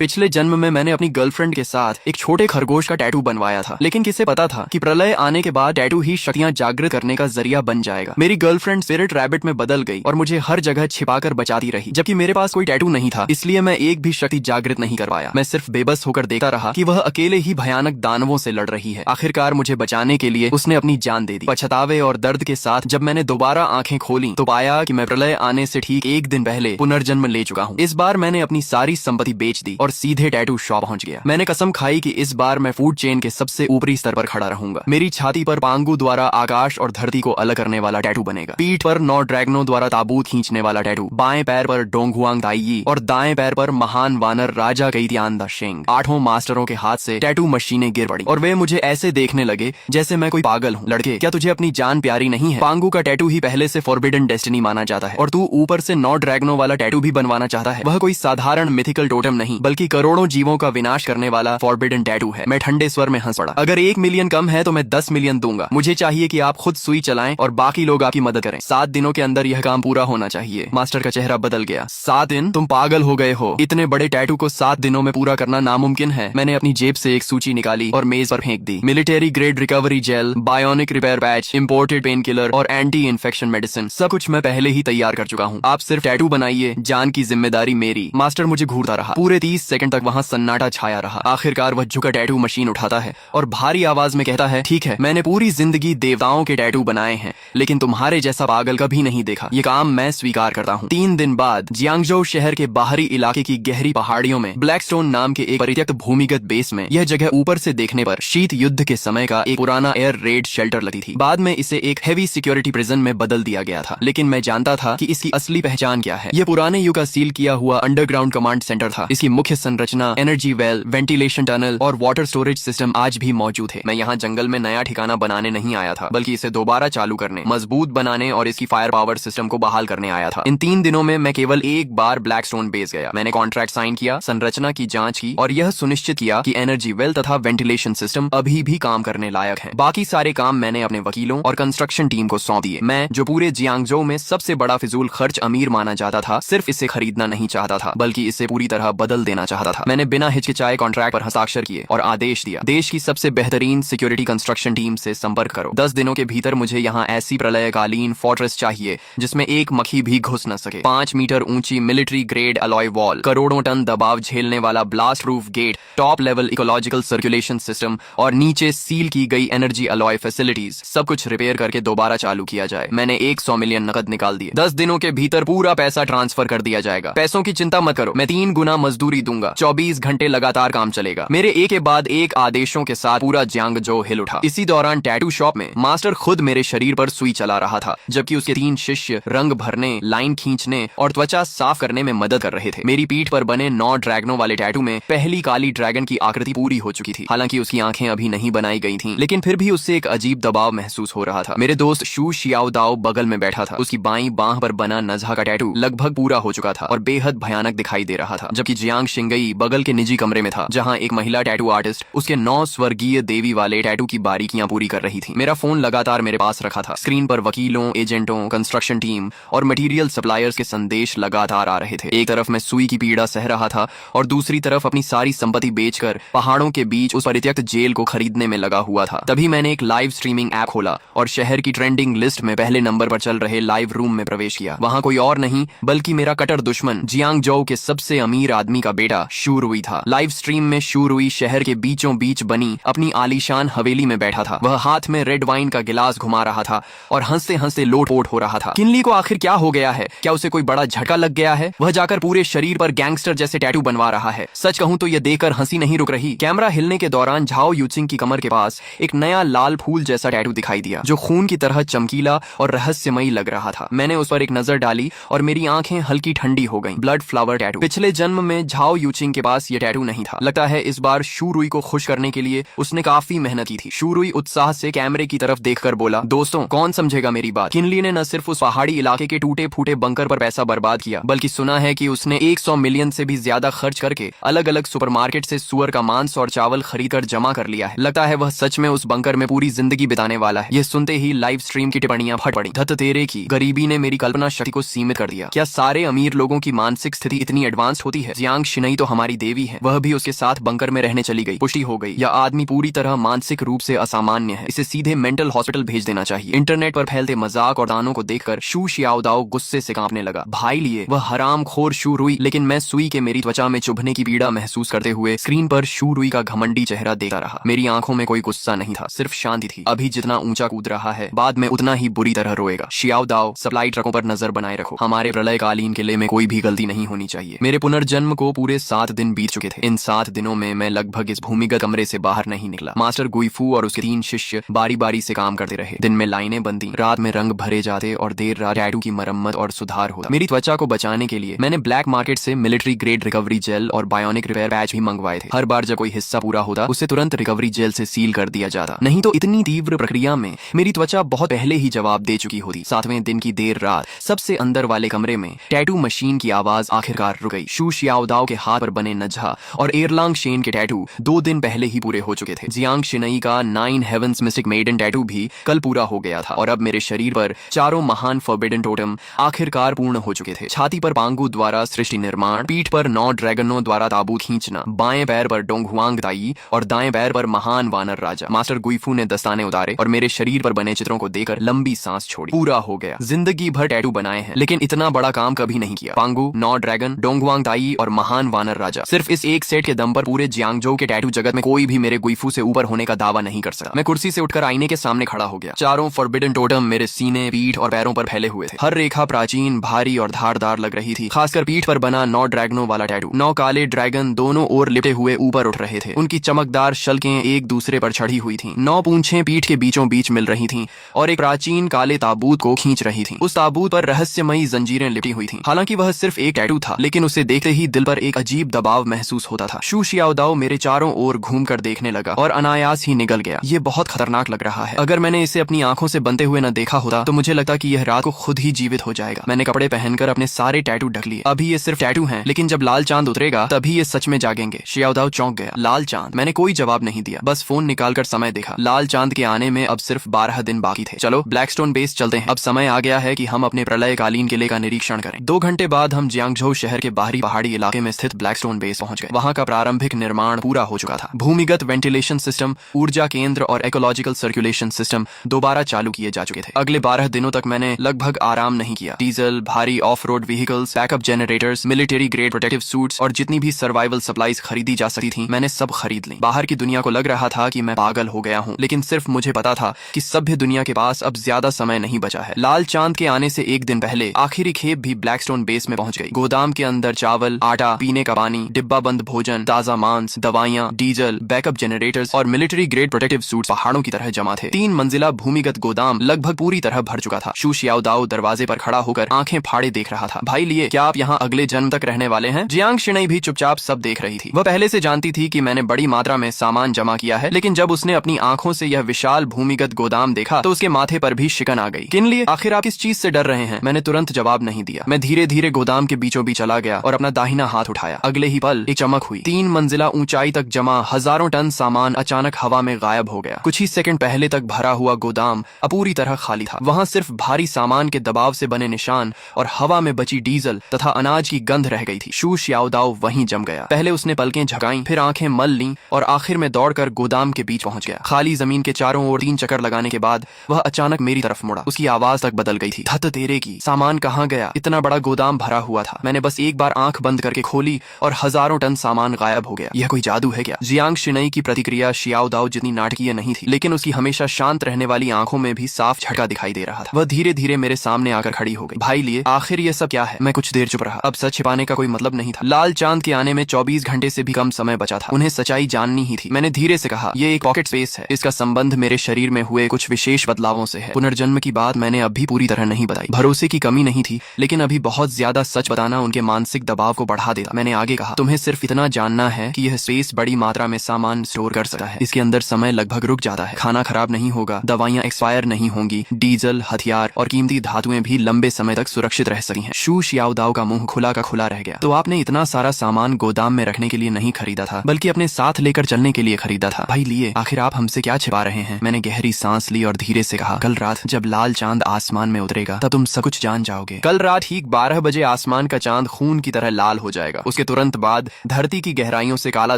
पिछले जन्म में मैंने अपनी गर्लफ्रेंड के साथ एक छोटे खरगोश का टैटू बनवाया था, लेकिन किसे पता था कि प्रलय आने के बाद टैटू ही शक्तियां जागृत करने का जरिया बन जाएगा। मेरी गर्लफ्रेंड स्पिरिट रैबिट में बदल गई और मुझे हर जगह छिपाकर बचाती रही, जबकि मेरे पास कोई टैटू नहीं था, इसलिए मैं एक भी शक्ति जागृत नहीं कर पाया। मैं सिर्फ बेबस होकर देखता रहा कि वह अकेले ही भयानक दानवों से लड़ रही है। आखिरकार मुझे बचाने के लिए उसने अपनी जान दे दी। पछतावे और दर्द के साथ जब मैंने दोबारा आंखें खोली तो पाया कि मैं प्रलय आने से ठीक एक दिन पहले पुनर्जन्म ले चुका हूँ। इस बार मैंने अपनी सारी संपत्ति बेच दी और सीधे टैटू शॉप पहुंच गया। मैंने कसम खाई कि इस बार मैं फूड चेन के सबसे ऊपरी स्तर पर खड़ा रहूंगा। मेरी छाती पर पांगु द्वारा आकाश और धरती को अलग करने वाला टैटू बनेगा। पीठ पर 9 ड्रैगनों द्वारा ताबूत खींचने वाला टैटू। बाएं पैर पर डोंगहुआंग ताइयी और दाएं पैर पर महान वानर राजा कैतियान द शेंग। 8 मास्टरों के हाथ से टैटू मशीनें गिर पड़ी और वे मुझे ऐसे देखने लगे जैसे मैं कोई पागल हूँ। लड़के, क्या तुझे अपनी जान प्यारी नहीं है? पांगु का टैटू ही पहले से फॉरबिडन डेस्टिनी माना जाता है और तू ऊपर से 9 ड्रैगनों वाला टैटू भी बनवाना चाहता है। वह कोई साधारण मिथिकल टोटम नहीं, बल्कि करोड़ों जीवों का विनाश करने वाला फॉरबिडन टैटू है। मैं ठंडे स्वर में हंस पड़ा। अगर 1 मिलियन कम है तो मैं 10 मिलियन दूंगा। मुझे चाहिए कि आप खुद सुई चलाएं और बाकी लोग आपकी मदद करें। 7 दिनों के अंदर यह काम पूरा होना चाहिए। मास्टर का चेहरा बदल गया। 7 दिन? तुम पागल हो गए हो। इतने बड़े टैटू को 7 दिनों में पूरा करना नामुमकिन है। मैंने अपनी जेब से एक सूची निकाली और मेज पर फेंक दी। Military grade recovery gel, bionic repair patch, imported pain killer और एंटी इन्फेक्शन मेडिसिन, सब कुछ मैं पहले ही तैयार कर चुका हूँ। आप सिर्फ टैटू बनाइए, जान की जिम्मेदारी मेरी। मास्टर मुझे घूरता रहा। पूरे 30 सेकंड तक वहाँ सन्नाटा छाया रहा। आखिरकार वह झुका टैटू मशीन उठाता है और भारी आवाज में कहता है, ठीक है, मैंने पूरी जिंदगी देवताओं के टैटू बनाए हैं, लेकिन तुम्हारे जैसा पागल कभी नहीं देखा। ये काम मैं स्वीकार करता हूँ। 3 दिन बाद जियांगजो शहर के बाहरी इलाके की गहरी पहाड़ियों में ब्लैकस्टोन नाम के एक परित्यक्त भूमिगत बेस में, यह जगह ऊपर से देखने पर शीत युद्ध के समय का एक पुराना एयर रेड शेल्टर लगती थी। बाद में इसे एक हेवी सिक्योरिटी प्रिजन में बदल दिया गया था, लेकिन मैं जानता था कि इसकी असली पहचान क्या है। यह पुराने युग का सील किया हुआ अंडरग्राउंड कमांड सेंटर था। इसकी मुख्य संरचना, एनर्जी वेल, वेंटिलेशन टनल और वाटर स्टोरेज सिस्टम आज भी मौजूद है। मैं यहाँ जंगल में नया ठिकाना बनाने नहीं आया था, बल्कि इसे दोबारा चालू करने, मजबूत बनाने और इसकी फायर पावर सिस्टम को बहाल करने आया था। इन 3 दिनों में मैं केवल एक बार ब्लैकस्टोन बेस गया। मैंने कॉन्ट्रैक्ट साइन किया, संरचना की जांच की और यह सुनिश्चित किया कि एनर्जी वेल तथा वेंटिलेशन सिस्टम अभी भी काम करने लायक है। बाकी सारे काम मैंने अपने वकीलों और कंस्ट्रक्शन टीम को सौंप दिए। मैं, जो पूरे जियांगजो में सबसे बड़ा फिजूल खर्च अमीर माना जाता था, सिर्फ इसे खरीदना नहीं चाहता था, बल्कि इसे पूरी तरह बदल देना चाहता था। मैंने बिना हिचकिचाए कॉन्ट्रैक्ट पर हस्ताक्षर किए और आदेश दिया, देश की सबसे बेहतरीन सिक्योरिटी कंस्ट्रक्शन टीम से संपर्क करो। 10 दिनों के भीतर मुझे यहाँ ऐसी प्रलयकालीन फोर्ट्रेस चाहिए जिसमें एक मक्खी भी घुस न सके। 5 मीटर ऊंची मिलिट्री ग्रेड अलॉय वॉल, करोड़ों टन दबाव झेलने वाला blast proof gate, top level ecological circulation system और नीचे सील की गई एनर्जी अलॉय फैसिलिटीज, सब कुछ रिपेयर करके दोबारा चालू किया जाए। मैंने 100 मिलियन नकद निकाल दिए। 10 दिनों के भीतर पूरा पैसा ट्रांसफर कर दिया जाएगा। पैसों की चिंता मत करो, मैं 3 गुना मजदूरी दूंगा। 24 घंटे लगातार काम चलेगा। मेरे एक के बाद एक आदेशों के साथ पूरा जियांगजो हिल उठा। इसी दौरान टैटू शॉप में मास्टर खुद मेरे शरीर पर सुई चला रहा था, जबकि उसके 3 शिष्य रंग भरने, लाइन खींचने और त्वचा साफ करने में मदद कर रहे थे। मेरी पीठ पर बने 9 ड्रैगनों वाले टैटू में पहली काली ड्रैगन की आकृति पूरी हो चुकी थी। हालांकि उसकी आंखें अभी नहीं बनाई गई थीं, लेकिन फिर भी उससे एक अजीब दबाव महसूस हो रहा था। मेरे दोस्त शू शियाओदाओ बगल में बैठा था। उसकी बाईं बांह पर बना नज़ा का टैटू लगभग पूरा हो चुका था और बेहद भयानक दिखाई दे रहा था, जबकि जियांग शिंगई बगल के निजी कमरे में था, जहां एक महिला टैटू आर्टिस्ट उसके 9 स्वर्गीय देवी वाले टैटू की बारीकियां पूरी कर रही थी। मेरा फोन लगातार मेरे पास रखा था। स्क्रीन पर वकीलों, एजेंटों, कंस्ट्रक्शन टीम और मटेरियल सप्लायर्स के संदेश लगातार आ रहे थे। एक तरफ मैं सुई की पीड़ा सह रहा था और दूसरी तरफ अपनी सारी संपत्ति बेचकर पहाड़ों के बीच उस परित्यक्त जेल को खरीदने में लगा हुआ था। तभी मैंने एक लाइव स्ट्रीमिंग ऐप खोला और शहर की ट्रेंडिंग लिस्ट में पहले नंबर पर चल रहे लाइव रूम में प्रवेश किया। वहां कोई और नहीं बल्कि मेरा कट्टर दुश्मन, जियांगजो के सबसे अमीर आदमी का बेटा शू रुई था। लाइव स्ट्रीम में शू रुई शहर के बीचों बीच बनी अपनी आलीशान हवेली में बैठा था। वह हाथ में रेड वाइन का गिलास घुमा रहा था और हंसते हंसते लोटपोट हो रहा था। किनली को आखिर क्या हो गया है? क्या उसे कोई बड़ा झटका लग गया है? वह जाकर पूरे शरीर पर गैंगस्टर जैसे टैटू बनवा रहा है। सच कहूं तो यह देखकर हंसी नहीं रुक रही। कैमरा हिलने के दौरान झाओ यूचिंग की कमर के पास एक नया लाल फूल जैसा टैटू दिखाई दिया, जो खून की तरह चमकीला और रहस्यमयी लग रहा था। मैंने उस पर एक नजर डाली और मेरी आंखें हल्की ठंडी हो गईं। Blood flower tattoo. पिछले जन्म में झाओ यूचिंग के पास यह टैटू नहीं था। लगता है इस बार शू रुई को खुश करने के लिए उसने काफी मेहनत की थी। शू रुई उत्साह से कैमरे की तरफ देखकर बोला, दोस्तों, कौन समझेगा मेरी बात? किनली ने न सिर्फ उस पहाड़ी इलाके के टूटे फूटे बंकर पर पैसा बर्बाद किया, बल्कि सुना है कि उसने 100 मिलियन से भी ज्यादा खर्च करके अलग अलग सुपरमार्केट से सुअर का मांस और चावल खरीदकर जमा कर लिया है। लगता है वह सच में उस बंकर में पूरी जिंदगी बिताने वाला है। यह सुनते ही लाइव स्ट्रीम की टिप्पणियां फट पड़ी। धत तेरे की, गरीबी ने मेरी कल्पना शक्ति को सीमित कर दिया। क्या सारे अमीर लोगों की मानसिक स्थिति इतनी एडवांस होती है? जियांग शिनई तो हमारी देवी है, वह भी उसके साथ बंकर में रहने चली गई। पुष्टि हो गई यह आदमी पूरी तरह मानसिक रूप से असामान्य है, इसे सीधे मेंटल हॉस्पिटल भेज देना चाहिए। इंटरनेट पर फैलते मजाक और दानों को देखकर शू शियाओदाओ गुस्से से कांपने लगा। भाई लिए वह हराम खोर शू रुई, लेकिन मैं सुई के मेरी त्वचा में चुभने की पीड़ा महसूस करते हुए स्क्रीन पर शू रुई का घमंडी चेहरा देखता रहा। मेरी आंखों में कोई गुस्सा नहीं था, सिर्फ शांति थी। अभी जितना ऊंचा कूद रहा है, बाद में उतना ही बुरी तरह रोएगा। शियाओदाओ, सप्लाई ट्रकों पर नजर बनाए रखो, हमारे प्रलयकालीन किले में कोई भी गलती नहीं होनी चाहिए। मेरे पुनर्जन्म को पूरे 7 दिन बीत चुके थे। इन 7 दिनों में मैं लगभग इस भूमिगत कमरे से बाहर नहीं निकला। मास्टर गुइफू और उसके 3 शिष्य बारी बारी से काम करते रहे। दिन में लाइनें बनती, रात में रंग भरे जाते और देर रात टैटू की मरम्मत और सुधार होता। मेरी त्वचा को बचाने के लिए मैंने ब्लैक मार्केट से मिलिट्री ग्रेड रिकवरी जेल और बायोनिक रिपेयर पैच भी मंगवाए थे। हर बार जब कोई हिस्सा पूरा होता, उसे तुरंत रिकवरी जेल से सील कर दिया जाता, नहीं तो इतनी तीव्र प्रक्रिया में मेरी त्वचा बहुत पहले ही जवाब दे चुकी होती। 7वें दिन की देर रात सबसे अंदर वाले कमरे में टैटू मशीन की आवाज आखिरकार रुक गई। शू शियाओदाओ के हाथ पर बने नजहा और एरलांग शेन के टैटू 2 दिन पहले ही पूरे हो चुके थे। जियांग शिनई का 9 हेवंस मिस्टिक मेडन टैटू भी कल पूरा हो गया था और अब मेरे शरीर पर 4 महान फॉरबिडन टोटम आखिरकार पूर्ण हो चुके थे। छाती पर पांगू द्वारा सृष्टि निर्माण, पीठ पर 9 ड्रैगनों द्वारा ताबूत खींचना, बाएं पैर पर डोंगहुआंग ताई और दाएं पैर पर महान वानर राजा। मास्टर गुइफू ने दस्ताने उतारे और मेरे शरीर पर बने चित्रों को देखकर लंबी सांस छोड़ी। पूरा हो गया। जिंदगी भर टैटू बनाए हैं, लेकिन इतना बड़ा काम कभी नहीं किया। पांगू, 9 ड्रैगन, डोंगहुआंग ताई और महान वानर राजा, सिर्फ इस एक सेट के दम पर पूरे जियांगजोउ के टैटू जगत में कोई भी मेरे गुइफू से ऊपर होने का दावा नहीं कर सकता। मैं कुर्सी से उठकर आईने के सामने खड़ा हो गया। 4 फॉरबिडन टोटम मेरे सीने, पीठ और पैरों पर फैले हुए थे। हर रेखा प्राचीन, भारी और धारदार लग रही थी। खासकर पीठ पर बना 9 ड्रैगनों वाला टैटू। 9 काले ड्रैगन दोनों ओर लिपटे हुए ऊपर उठ रहे थे। उनकी चमकदार शल्कें एक दूसरे पर चढ़ी हुई थीं। 9 पूंछें पीठ के बीचों बीच मिल रही थीं और एक प्राचीन काले ताबूत को खींच रही थीं। उस ताबूत पर रहस्यमयी जंजीरें लिपटी हुई थीं। हालांकि वह सिर्फ एक टैटू था, लेकिन उसे देखते ही दिल पर एक अजीब दबाव महसूस होता था। शू शियाओदाओ मेरे चारों ओर घूमकर देखने लगा और अनायास ही निगल गया। ये बहुत खतरनाक लग रहा है। अगर मैंने इसे अपनी आंखों से बनते हुए न देखा होता तो मुझे लगता कि यह रात को खुद ही जीवित हो जाएगा। मैंने कपड़े पहनकर अपने सारे टैटू ढक लिए। अभी ये सिर्फ टैटू हैं, लेकिन जब लाल चांद उतरेगा तभी ये सच में जागेंगे। शियाओदाओ चौंक गया। लाल चांद? मैंने कोई जवाब नहीं दिया, बस फोन निकालकर समय देखा। लाल चांद के आने में अब सिर्फ 12 दिन बाकी थे। चलो ब्लैकस्टोन बेस चलते हैं। अब समय आ गया है कि हम अपने प्रलयकालीन किले का निरीक्षण करें। 2 घंटे बाद हम जियांगजोउ शहर के बाहरी पहाड़ी इलाके में स्थित ब्लैकस्टोन बेस पहुंच गए। वहां का प्रारंभिक निर्माण पूरा हो चुका था। भूमिगत वेंटिलेशन सिस्टम, ऊर्जा केंद्र और इकोलॉजिकल सर्कुलेशन सिस्टम दोबारा चालू किए जा चुके थे। अगले 12 दिनों तक मैंने लगभग आराम नहीं किया। डीजल, भारी of road vehicles, backup generators, military grade protective suits और जितनी भी सर्वाइवल सप्लाईज खरीदी जा सकती थी, मैंने सब खरीद ली। बाहर की दुनिया को लग रहा था कि मैं पागल हो गया हूँ, लेकिन सिर्फ मुझे पता था कि सभ्य दुनिया के पास अब ज्यादा समय नहीं बचा है। लाल चांद के आने से 1 दिन पहले आखिरी खेप भी ब्लैकस्टोन बेस में पहुंच गई। गोदाम के अंदर चावल, आटा, पीने का पानी, डिब्बा बंद भोजन, ताजा मांस, दवाइयां, डीजल, बैकअप जनरेटर्स और मिलिट्री ग्रेड प्रोटेक्टिव सूट्स पहाड़ों की तरह जमा थे। 3 मंजिला भूमिगत गोदाम लगभग पूरी तरह भर चुका था। शू शियाओदाओ दरवाजे पर खड़ा होकर आंखें फाड़े देख रहा था। भाई लिए, क्या आप यहाँ अगले जन्म तक रहने वाले हैं? जियांग शिनई भी चुपचाप सब देख रही थी। वह पहले से जानती थी कि मैंने बड़ी मात्रा में सामान जमा किया है, लेकिन जब उसने अपनी आंखों से यह विशाल भूमिगत गोदाम देखा तो उसके माथे पर भी शिकन आ गई। किन लिए? आखिर आप किस चीज से डर रहे हैं? मैंने तुरंत जवाब नहीं दिया। मैं धीरे धीरे गोदाम के बीचों बीच चला गया और अपना दाहिना हाथ उठाया। अगले ही पल एक चमक हुई। 3 मंजिला ऊंचाई तक जमा हजारों टन सामान अचानक हवा में गायब हो गया। कुछ ही सेकंड पहले तक भरा हुआ गोदाम अब पूरी तरह खाली था। वहां सिर्फ भारी सामान के दबाव से बने निशान और हवा में बची डीजल तथा अनाज की गंध रह गई थी। शू शियाओदाओ वहीं जम गया। पहले उसने पलकें झकाईं, फिर आंखें मल लीं और आखिर में दौड़कर गोदाम के बीच पहुंच गया। खाली जमीन के चारों ओर 3 चक्कर लगाने के बाद वह अचानक मेरी तरफ मुड़ा। उसकी आवाज तक बदल गई थी। धत तेरे की, सामान कहाँ गया? इतना बड़ा गोदाम भरा हुआ था। मैंने बस एक बार आंख बंद करके खोली और हजारों टन सामान गायब हो गया। यह कोई जादू है क्या? जियांग शिनई की प्रतिक्रिया शियाओदाओ जितनी नाटकीय नहीं थी, लेकिन उसकी हमेशा शांत रहने वाली आंखों में भी साफ झटका दिखाई दे रहा था। वह धीरे धीरे मेरे सामने आकर खड़ी हो गई। भाई लिए, आखिर ये सब क्या है? मैं कुछ देर चुप रहा। अब सच छिपाने का कोई मतलब नहीं था। लाल चांद के आने में 24 घंटे से भी कम समय बचा था। उन्हें सच्चाई जाननी ही थी। मैंने धीरे से कहा, ये एक पॉकेट स्पेस है। इसका संबंध मेरे शरीर में हुए कुछ विशेष बदलावों से है। पुनर्जन्म की बात मैंने अभी पूरी तरह नहीं बताई। भरोसे की कमी नहीं थी, लेकिन अभी बहुत ज्यादा सच बताना उनके मानसिक दबाव को बढ़ा देता। मैंने आगे कहा, तुम्हें सिर्फ इतना जानना है कि यह स्पेस बड़ी मात्रा में सामान स्टोर कर सकता है। इसके अंदर समय लगभग रुक जाता है। खाना खराब नहीं होगा, दवाइयां एक्सपायर नहीं होंगी, डीजल, हथियार और कीमती धातुएं भी लंबे समय तक सुरक्षित रह सकती हैं। शू शियाओदाओ का मुंह खुला का खुला रह गया। तो आपने इतना सारा सामान गोदाम में रखने के लिए नहीं खरीदा था, बल्कि अपने साथ लेकर चलने के लिए खरीदा था। भाई लिए, आखिर आप हमसे क्या छिपा रहे हैं? मैंने गहरी सांस ली और धीरे से कहा, कल रात जब लाल चांद आसमान में उतरेगा तब तुम सब कुछ जान जाओगे। कल रात ठीक 12 बजे आसमान का चांद खून की तरह लाल हो जाएगा। उस उसके तुरंत बाद धरती की गहराइयों से काला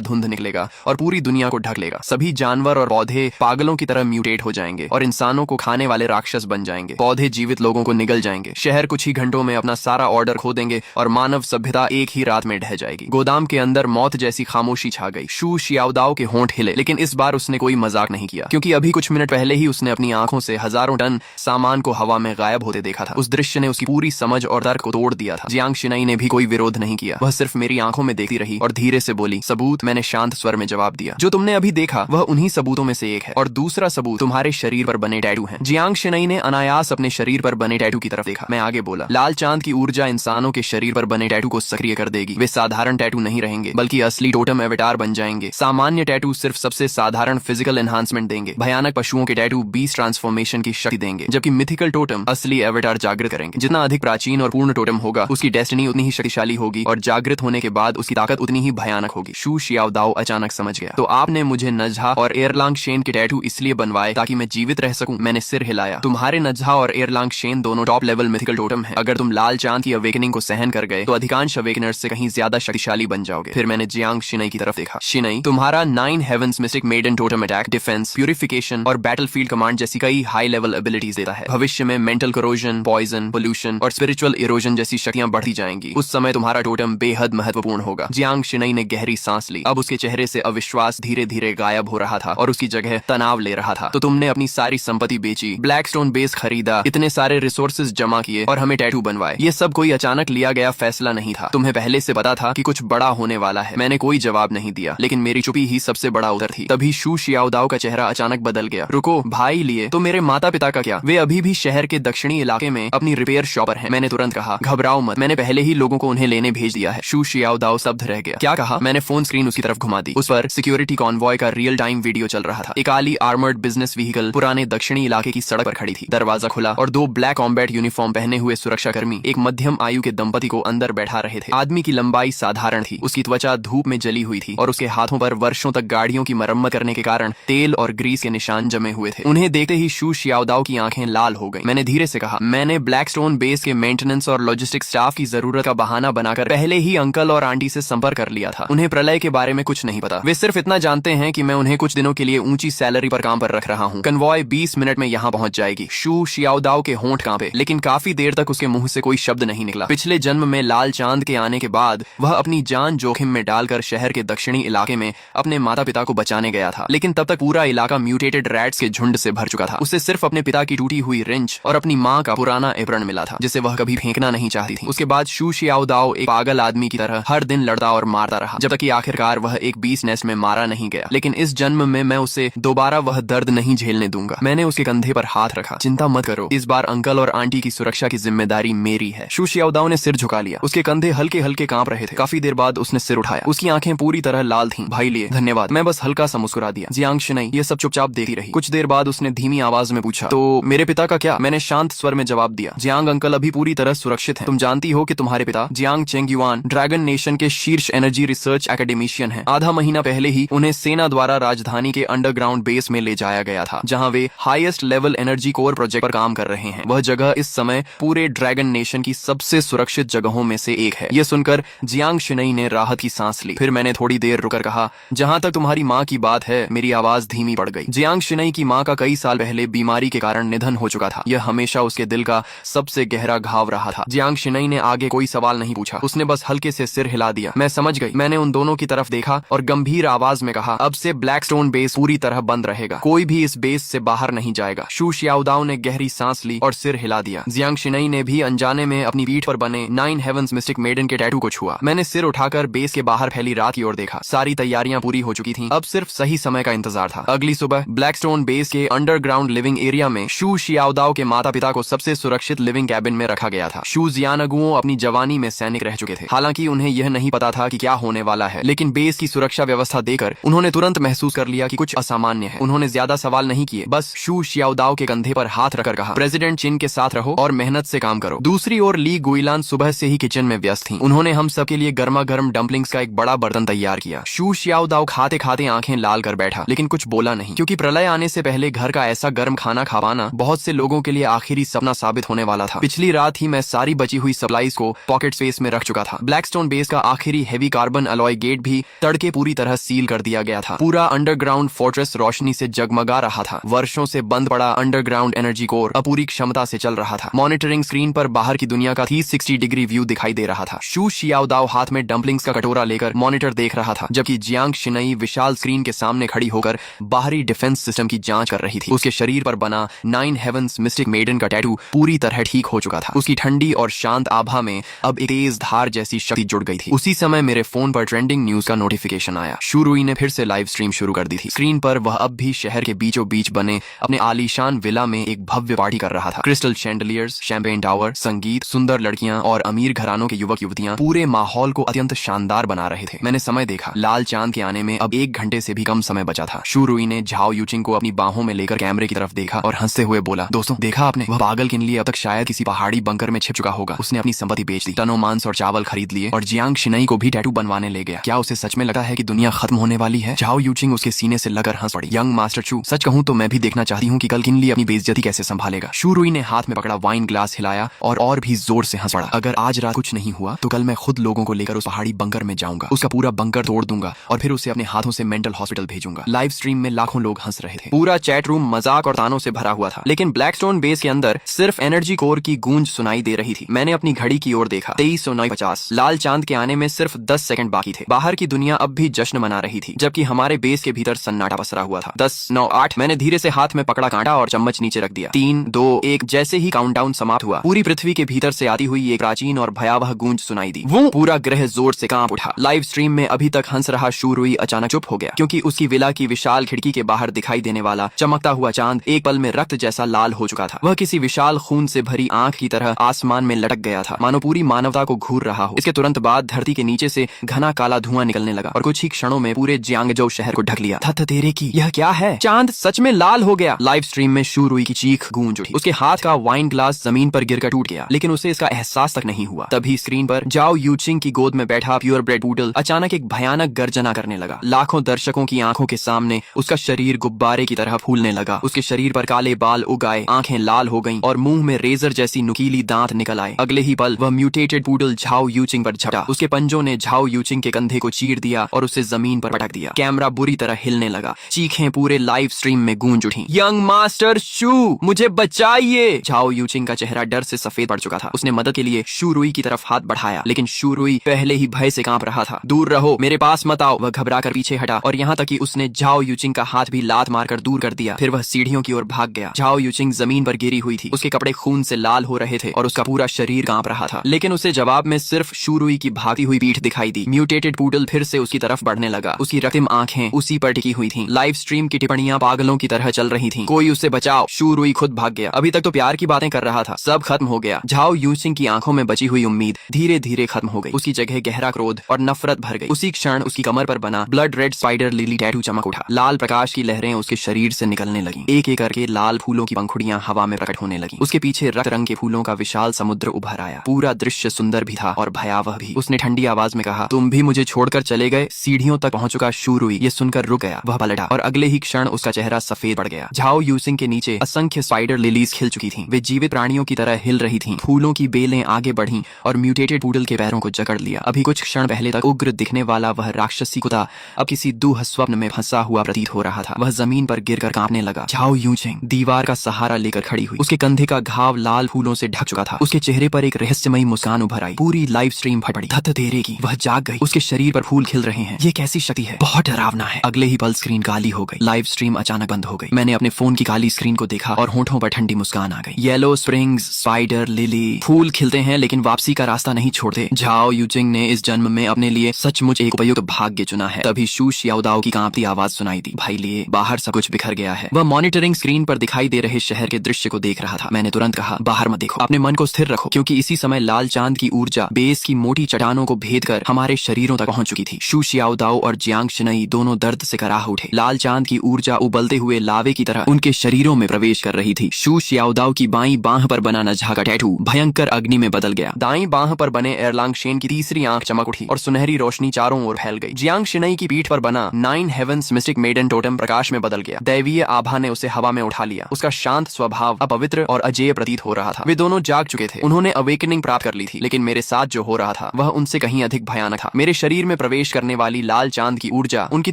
धुंध निकलेगा और पूरी दुनिया को ढक लेगा। सभी जानवर और पौधे पागलों की तरह म्यूटेट हो जाएंगे और इंसानों को खाने वाले राक्षस बन जाएंगे। पौधे जीवित लोगों को निगल जाएंगे। शहर कुछ ही घंटों में अपना सारा ऑर्डर खो देंगे और मानव सभ्यता एक ही रात में ढह जाएगी। गोदाम के अंदर मौत जैसी खामोशी छा गई। शू शियाओदाओ के होंठ हिले, लेकिन इस बार उसने कोई मजाक नहीं किया, क्योंकि अभी कुछ मिनट पहले ही उसने अपनी आंखों से हजारों टन सामान को हवा में गायब होते देखा था। उस दृश्य ने उसकी पूरी समझ और तर्क को तोड़ दिया था। जियांग शिनाई ने भी कोई विरोध नहीं किया। वह सिर्फ मेरी आंखों में देखती रही और धीरे से बोली, सबूत। मैंने शांत स्वर में जवाब दिया, जो तुमने अभी देखा वह उन्हीं सबूतों में से एक है, और दूसरा सबूत तुम्हारे शरीर पर बने टैटू हैं। जियांग शिनाई ने अनायास अपने शरीर पर बने टैटू की तरफ देखा। मैं आगे बोला, लाल चांद की ऊर्जा इंसानों के शरीर पर बने टैटू को सक्रिय कर देगी। वे साधारण टैटू नहीं रहेंगे, बल्कि असली टोटम एवेटार बन जाएंगे। सामान्य टैटू सिर्फ सबसे साधारण फिजिकल एनहांसमेंट देंगे। भयानक पशुओं के टैटू बीस्ट ट्रांसफॉर्मेशन की शक्ति देंगे, जबकि मिथिकल टोटम असली एवेटार जागृत करेंगे। जितना अधिक प्राचीन और पूर्ण टोटम होगा, उसकी डेस्टिनी उतनी ही शक्तिशाली होगी, और जागृत होने के बाद उसकी ताकत उतनी ही भयानक होगी। शू शियाओदाओ अचानक समझ गया, तो आपने मुझे नजहा और एयरलांग शेन के टैटू इसलिए बनवाए ताकि मैं जीवित रह सकूं? मैंने सिर हिलाया। तुम्हारे नजहा और एयरलांग शेन दोनों टॉप लेवल मिथिकल टोटम हैं। अगर तुम लाल चांद की अवेकनिंग को सहन कर गए तो अधिकांश अवेकनर्स से कहीं ज्यादा शक्तिशाली बन जाओगे। फिर मैंने जियांग शिनाई की तरफ देखा। शिनाई, तुम्हारा 9 heavens mystic maiden totem attack, defence, purification और बैटलफील्ड कमांड जैसी कई हाई लेवल एबिलिटीज देता है। भविष्य में मेंटल करोजन, पॉइजन, पोल्यूशन और स्पिरिचुअल इरोजन जैसी शक्तियां बढ़ती जाएंगी। उस समय तुम्हारा टोटम बेहद महत्वपूर्ण होगा। जियांग शिनाई ने गहरी सांस ली। अब उसके चेहरे से अविश्वास धीरे धीरे गायब हो रहा था और उसकी जगह तनाव ले रहा था। तो तुमने अपनी सारी संपत्ति बेची, ब्लैकस्टोन बेस खरीदा, इतने सारे रिसोर्सेज जमा किए और हमें टैटू बनवाए। ये सब कोई अचानक लिया गया फैसला नहीं था। तुम्हें पहले से पता था कि कुछ बड़ा होने वाला है। मैंने कोई जवाब नहीं दिया, लेकिन मेरी चुप्पी ही सबसे बड़ा उत्तर थी। तभी शू शियाओदाओ का चेहरा अचानक बदल गया। रुको भाई, लिए तो मेरे माता पिता का क्या? वे अभी भी शहर के दक्षिणी इलाके में अपनी रिपेयर शॉप पर हैं। मैंने तुरंत कहा, घबराओ मत, मैंने पहले ही लोगों को उन्हें लेने भेज दिया है। शू शियाओदाओ स्तब्ध रह गया। क्या कहा? मैंने फोन स्क्रीन उसकी तरफ घुमा दी। उस पर सिक्योरिटी कॉन्वॉय का रियल टाइम वीडियो चल रहा था। एक काली आर्मर्ड बिजनेस व्हीकल पुराने दक्षिणी इलाके की सड़क पर खड़ी थी। दरवाजा खुला और 2 ब्लैक कॉम्बैट यूनिफॉर्म पहने हुए सुरक्षाकर्मी एक मध्यम आयु के दंपति को अंदर बैठा रहे थे। आदमी की लंबाई साधारण थी, उसकी त्वचा धूप में जली हुई थी और उसके हाथों पर वर्षों तक गाड़ियों की मरम्मत करने के कारण तेल और ग्रीस के निशान जमे हुए थे। उन्हें देखते ही शू शियाओदाओ की आंखें लाल हो गईं। मैंने धीरे से कहा, मैंने ब्लैकस्टोन बेस के मेंटेनेंस और लॉजिस्टिक स्टाफ की जरूरत का बहाना बनाकर पहले ही अंकल और आंटी से संपर्क कर लिया था। उन्हें प्रलय के बारे में कुछ नहीं पता। वे सिर्फ इतना जानते हैं कि मैं उन्हें कुछ दिनों के लिए ऊंची सैलरी पर काम पर रख रहा हूँ। कन्वॉय 20 मिनट में यहाँ पहुंच जाएगी। शू शियाओदाओ के होंठ कांपे, लेकिन काफी देर तक उसके मुंह से कोई शब्द नहीं निकला। पिछले जन्म में लाल चांद के आने के बाद वह अपनी जान जोखिम में डालकर शहर के दक्षिणी इलाके में अपने माता पिता को बचाने गया था, लेकिन तब तक पूरा इलाका म्यूटेटेड रैट्स के झुंड से भर चुका था। उसे सिर्फ अपने पिता की टूटी हुई रिंच और अपनी माँ का पुराना एप्रन मिला था, जिसे वह कभी फेंकना नहीं चाहती थी। उसके बाद शू शियाओदाओ एक पागल आदमी की तरह हर दिन लड़ता और मारता रहा, जब तक कि आखिरकार वह एक बीस नेस्ट में मारा नहीं गया। लेकिन इस जन्म में मैं उसे दोबारा वह दर्द नहीं झेलने दूंगा। मैंने उसके कंधे पर हाथ रखा। चिंता मत करो, इस बार अंकल और आंटी की सुरक्षा की जिम्मेदारी मेरी है। शू शियाओदाओ ने सिर झुका लिया। उसके कंधे हल्के हल्के कांप रहे थे। काफी देर बाद उसने सिर उठाया। उसकी आंखें पूरी तरह लाल थीं। भाई लिए धन्यवाद। मैं बस हल्का सा मुस्कुरा दिया। जियांग शिनाई ये सब चुपचाप देखती रही। कुछ देर बाद उसने धीमी आवाज में पूछा, तो मेरे पिता का क्या? मैंने शांत स्वर में जवाब दिया, जियांग अंकल अभी पूरी तरह सुरक्षित हैं। तुम जानती हो कि तुम्हारे पिता जियांग चेंगयुआन ड्रैगन नेशन के शीर्ष एनर्जी रिसर्च एकेडमिशियन हैं। आधा महीना पहले ही उन्हें सेना द्वारा राजधानी के अंडरग्राउंड बेस में ले जाया गया था, जहां वे highest level energy core project पर काम कर रहे हैं। वह जगह इस समय पूरे ड्रैगन नेशन की सबसे सुरक्षित जगहों में से एक है। यह सुनकर जियांग शिनाई ने राहत की सांस ली। फिर मैंने थोड़ी देर रुकर कहा, जहां तक तुम्हारी माँ की बात है, मेरी आवाज धीमी पड़ गई। जियांग शिनाई की माँ का कई साल पहले बीमारी के कारण निधन हो चुका था। यह हमेशा उसके दिल का सबसे गहरा घाव रहा था। जियांग शिनाई ने आगे कोई सवाल नहीं पूछा। उसने बस हल्के से सिर हिला दिया। मैं समझ गई। मैंने उन दोनों की तरफ देखा और गंभीर आवाज में कहा, अब से ब्लैकस्टोन बेस पूरी तरह बंद रहेगा। कोई भी इस बेस से बाहर नहीं जाएगा। शू शियाओदाओ ने गहरी सांस ली और सिर हिला दिया। जियांग शिनाई ने भी अनजाने में अपनी पीठ पर बने 9 हेवंस मिस्टिक मेडन के टैटू को छुआ। मैंने सिर उठाकर बेस के बाहर फैली रात की ओर देखा। सारी तैयारियां पूरी हो चुकी थीं। अब सिर्फ सही समय का इंतजार था। अगली सुबह ब्लैकस्टोन बेस के अंडरग्राउंड लिविंग एरिया में शू शियाओदाओ के माता पिता को सबसे सुरक्षित लिविंग कैबिन में रखा गया था। शू जियानगुओ अपनी जवानी में सैनिक रह चुके थे। हालांकि उन्हें यह नहीं पता था कि क्या होने वाला है, लेकिन बेस की सुरक्षा व्यवस्था देकर उन्होंने तुरंत महसूस कर लिया कि कुछ असामान्य है। उन्होंने ज्यादा सवाल नहीं किए, बस शू शियाओदाओ के कंधे पर हाथ रखकर कहा, प्रेसिडेंट चिन के साथ रहो और मेहनत से काम करो। दूसरी ओर ली गुइलान सुबह से ही किचन में व्यस्त थीं। उन्होंने हम सबके लिए गर्मा गर्म डम्पलिंग्स का एक बड़ा बर्तन तैयार किया। शू शियाओदाओ खाते खाते आंखें लाल कर बैठा, लेकिन कुछ बोला नहीं, क्योंकि प्रलय आने से पहले घर का ऐसा गर्म खाना खा पाना बहुत से लोगों के लिए आखिरी सपना साबित होने वाला था। पिछली रात ही मैं सारी बची हुई सप्लाईज को पॉकेट स्पेस में रख चुका था। ब्लैकस्टोन ब्लैकस्टोन बेस का आखिरी हेवी कार्बन अलॉय गेट भी तड़के पूरी तरह सील कर दिया गया था। पूरा अंडरग्राउंड फोर्ट्रेस रोशनी से जगमगा रहा था। वर्षों से बंद पड़ा अंडरग्राउंड एनर्जी कोर अब पूरी क्षमता से चल रहा था। मॉनिटरिंग स्क्रीन पर बाहर की दुनिया का 360 डिग्री व्यू दिखाई दे रहा था। शू शियाओदाओ हाथ में डम्पलिंग्स का कटोरा लेकर मॉनिटर देख रहा था, जबकि जियांग शिनई विशाल स्क्रीन के सामने खड़ी होकर बाहरी डिफेंस सिस्टम की जांच कर रही थी। उसके शरीर पर बना 9 हेवंस मिस्टिक मेडन का टैटू पूरी तरह ठीक हो चुका था। उसकी ठंडी और शांत आभा में अब एक तेज धार जैसी शक्ति जुड़ गई थी। उसी समय मेरे फोन पर ट्रेंडिंग न्यूज का नोटिफिकेशन आया। शू रुई ने फिर से लाइव स्ट्रीम शुरू कर दी थी। स्क्रीन पर वह अब भी शहर के बीचों बीच बने अपने आलीशान विला में एक भव्य पार्टी कर रहा था। क्रिस्टल शैंडलियर्स, शैंपेन टावर, संगीत, सुंदर लड़कियां और अमीर घरानों के युवक युवतियां पूरे माहौल को अत्यंत शानदार बना रहे थे। मैंने समय देखा, लाल चांद के आने में अब 1 घंटे से भी कम समय बचा था। शू रुई ने झाओ यूचिंग को अपनी बाहों में लेकर कैमरे की तरफ देखा और हंसते हुए बोला, दोस्तों देखा आपने, वह पागल के लिए अब तक शायद किसी पहाड़ी बंकर में छिप चुका होगा। उसने अपनी संपत्ति बेच दी, टनों मांस और चावल खरीद लिए और जियांग शिनई को भी टैटू बनवाने ले गया। क्या उसे सच में लगता है कि दुनिया खत्म होने वाली है? झाओ यूचिंग उसके सीने से लगकर हंस पड़ी। यंग मास्टर शू, सच कहूं तो मैं भी देखना चाहती हूँ कि कल किनली अपनी बेइज्जती कैसे संभालेगा। शू रुई ने हाथ में पकड़ा वाइन ग्लास हिलाया और भी जोर से हंस पड़ा। अगर आज रात कुछ नहीं हुआ तो कल मैं खुद लोगों को लेकर उस पहाड़ी बंकर में जाऊंगा, उसका पूरा बंकर तोड़ दूंगा और फिर उसे अपने हाथों से मेंटल हॉस्पिटल भेजूंगा। लाइव स्ट्रीम में लाखों लोग हंस रहे थे। पूरा चैट रूम मजाक और तानों से भरा हुआ था, लेकिन ब्लैकस्टोन बेस के अंदर सिर्फ एनर्जी कोर की गूंज सुनाई दे रही थी। मैंने अपनी घड़ी की ओर देखा, 23:50। लाल चांद के आने में सिर्फ 10 सेकंड बाकी थे। बाहर की दुनिया अब भी जश्न मना रही थी, जबकि हमारे बेस के भीतर सन्नाटा पसरा हुआ था। 10, 9, 8। मैंने धीरे से हाथ में पकड़ा कांटा और चम्मच नीचे रख दिया। 3, 2, 1। जैसे ही काउंटडाउन समाप्त हुआ, पूरी पृथ्वी के भीतर से आती हुई एक प्राचीन और भयावह गूंज सुनाई दी। वो पूरा ग्रह जोर से कांप उठा। लाइव स्ट्रीम में अभी तक हंस रहा शू रुई अचानक चुप हो गया, क्योंकि उसकी विला की विशाल खिड़की के बाहर दिखाई देने वाला चमकता हुआ चांद एक पल में रक्त जैसा लाल हो चुका था। वह किसी विशाल खून से भरी आंख की तरह आसमान में लटक गया था, मानो पूरी मानवता को घूर रहा हो। इसके तुरंत बाद धरती के नीचे से घना काला धुआं निकलने लगा और कुछ ही क्षणों में पूरे जियांगजो शहर को ढक लिया। थत तेरे की, यह क्या है? चांद सच में लाल हो गया। लाइव स्ट्रीम में शू रुई की चीख गूंज उठी। उसके हाथ का वाइन ग्लास जमीन पर गिरकर टूट गया, लेकिन उसे इसका एहसास तक नहीं हुआ। तभी स्क्रीन पर जाओ यूचिंग की गोद में बैठा प्योर ब्रेड पूडल अचानक एक भयानक गर्जना करने लगा। लाखों दर्शकों की आंखों के सामने उसका शरीर गुब्बारे की तरह फूलने लगा। उसके शरीर पर काले बाल उग आए, आंखें लाल हो गईं और मुंह में रेजर जैसी नुकीली दांत निकल आए। अगले ही पल वह म्यूटेटेड पूडल झाओ यूचिंग पर झपटा। उसके पंजों ने झाओ यूचिंग के कंधे को चीर दिया और उसे जमीन पर पटक दिया। कैमरा बुरी तरह हिलने लगा। चीखें पूरे लाइव स्ट्रीम में गूंज उठी। यंग मास्टर शू, मुझे बचाइए! झाओ यूचिंग का चेहरा डर से सफेद पड़ चुका था। उसने मदद के लिए शू रुई की तरफ हाथ बढ़ाया, लेकिन शू रुई पहले ही भय से कांप रहा था। दूर रहो, मेरे पास मत आओ। वह घबराकर पीछे हटा और यहाँ तक कि उसने झाओ यूचिंग का हाथ भी लात मारकर दूर कर दिया। फिर वह सीढ़ियों की ओर भाग गया। झाओ यूचिंग जमीन पर गिरी हुई थी। उसके कपड़े खून से लाल हो रहे थे और उसका पूरा शरीर कांप रहा था, लेकिन उसे जवाब में सिर्फ शू रुई की भागती हुई पीठ दिखाई दी। म्यूटेटेड पूडल फिर से उसकी तरफ बढ़ने लगा। उसकी रक्तिम आंखें उसी पर टिकी हुई थीं। लाइव स्ट्रीम की टिप्पणियां पागलों की तरह चल रही थीं। कोई उसे बचाओ। शू रुई खुद भाग गया। अभी तक तो प्यार की बातें कर रहा था, सब खत्म हो गया। झाओ यूचिंग की आंखों में बची हुई उम्मीद धीरे धीरे खत्म हो गई। उसकी जगह गहरा क्रोध और नफरत भर गई। उसी क्षण उसकी कमर पर बना blood red spider lily tattoo चमक उठा। लाल प्रकाश की लहरें उसके शरीर से निकलने लगी। एक एक करके लाल फूलों की पंखुड़ियां हवा में प्रकट होने लगी। उसके पीछे रक्त रंग के फूलों का विशाल समुद्र उभर आया। पूरा दृश्य सुंदर भी था और भयावह भी। उसने ठंडी आवाज में कहा, तुम भी मुझे छोड़कर चले गए? सीढ़ियों तक पहुंच चुका शू रुई ये सुनकर रुक गया। वह पलटा और अगले ही क्षण उसका चेहरा सफेद पड़ गया। झाओ यूचिंग के नीचे असंख्य स्पाइडर लिलीज खिल चुकी थीं। वे जीवित प्राणियों की तरह हिल रही थीं। फूलों की बेलें आगे बढ़ीं और म्यूटेटेड पूडल के पैरों को जकड़ लिया। अभी कुछ क्षण पहले तक उग्र दिखने वाला वह राक्षसी कुत्ता अब किसी दुह स्वप्न में फंसा हुआ प्रतीत हो रहा था। वह जमीन पर गिरकर कांपने लगा। झाओ यूचिंग दीवार का सहारा लेकर खड़ी हुई। उसके कंधे का घाव लाल फूलों से ढक चुका था। उसके चेहरे पर एक रहस्यमयी मुस्कान उभर आई। पूरी लाइव स्ट्रीम फट पड़ी। धत तेरे की, वह जाग गई। उसके शरीर पर फूल खिल रहे हैं। ये कैसी शक्ति है? बहुत डरावना है। अगले ही पल स्क्रीन काली हो गई। लाइव स्ट्रीम अचानक बंद हो गई। मैंने अपने फोन की काली स्क्रीन को देखा और होंठों पर ठंडी मुस्कान आ गई। येलो स्प्रिंग्स, स्पाइडर लिली, फूल खिलते हैं लेकिन वापसी का रास्ता नहीं छोड़ते। झाओ यूचिंग ने इस जन्म में अपने लिए सचमुच एक उपयुक्त भाग्य चुना है। तभी शू शियाओदाओ की कांपती आवाज सुनाई दी, भाई लिए बाहर सब कुछ बिखर गया है। वह मॉनिटरिंग स्क्रीन पर दिखाई दे रहे शहर के दृश्य को देख रहा था। मैंने तुरंत कहा, बाहर मत देखो, अपने मन को स्थिर रखो, क्योंकि इसी समय लाल चांद की ऊर्जा बेस की मोटी चट्टानों को भेद कर हमारे शरीरों तक पहुंच चुकी थी। शू शियाओदाओ और जियांग शिनई दोनों दर्द से कराह उठे। लाल चांद की ऊर्जा उबलते हुए लावे की तरह उनके शरीरों में प्रवेश कर रही थी। शू शियाओदाओ की बाईं बांह पर बना नझा का टैटू भयंकर अग्नि में बदल गया। दाईं बांह पर बने एरलांग शेन की तीसरी आंख चमक उठी और सुनहरी रोशनी चारों ओर फैल गई। जियांग शिनई की पीठ पर बना 9 हेवंस मिस्टिक मेडन टोटम प्रकाश में बदल गया। दैवीय आभा ने उसे हवा में उठा लिया। उसका शांत स्वभाव अपवित्र और अजेय प्रतीत हो रहा था। वे दोनों जाग चुके थे। उन्होंने अवेकनिंग प्राप्त कर ली थी, लेकिन मेरे साथ जो हो रहा था वह उनसे कहीं अधिक भयानक था। मेरे शरीर में प्रवेश करने वाली लाल चांद की ऊर्जा उनकी